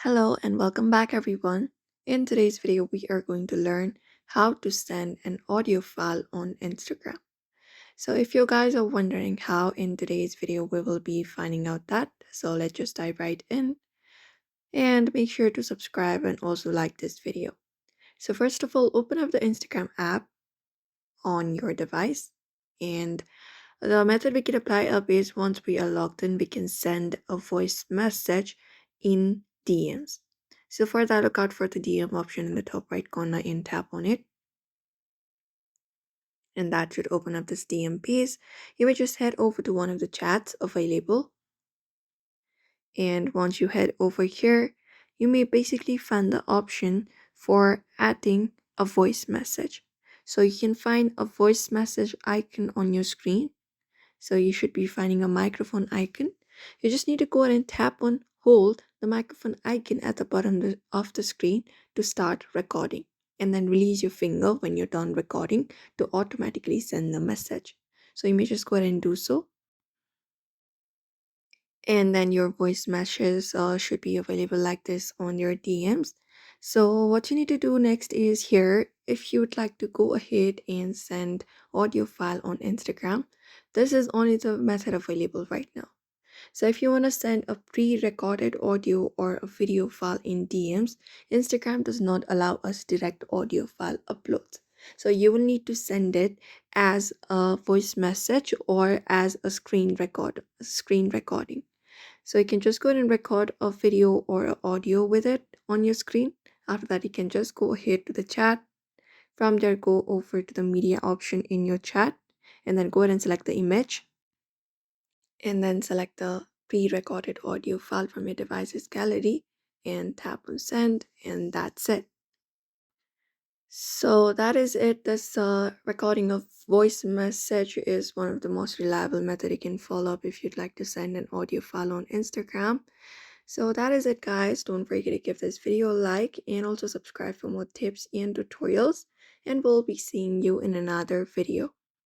Hello and welcome back, everyone. In today's video, we are going to learn how to send an audio file on Instagram. So, if you guys are wondering how in today's video we will be finding out that, so let's just dive right in and make sure to subscribe and also like this video. So, first of all, open up the Instagram app on your device, and the method we can apply up is once we are logged in, we can send a voice message in DMs. So for that, look out for the DM option in the top right corner and tap on it. And that should open up this DM page. You will just head over to one of the chats available. And once you head over here, you may basically find the option for adding a voice message. So you can find a voice message icon on your screen. So you should be finding a microphone icon. You just need to go ahead and tap on hold the microphone icon at the bottom of the screen to start recording. And then release your finger when you're done recording to automatically send the message. So you may just go ahead and do so. And then your voice messages should be available like this on your DMs. So what you need to do next is here, if you would like to go ahead and send audio file on Instagram, this is only the method available right now. So if you want to send a pre-recorded audio or a video file in DMs, Instagram does not allow us direct audio file uploads. So you will need to send it as a voice message or as a screen recording. So you can just go ahead and record a video or a audio with it on your screen. After that, you can just go ahead to the chat. From there, go over to the media option in your chat and then go ahead and select the image and then select the pre-recorded audio file from your device's gallery and tap on send, and that's it. So that is it. This recording of voice message is one of the most reliable method you can follow up if you'd like to send an audio file on Instagram. So that is it, guys. Don't forget to give this video a like and also subscribe for more tips and tutorials, and we'll be seeing you in another video.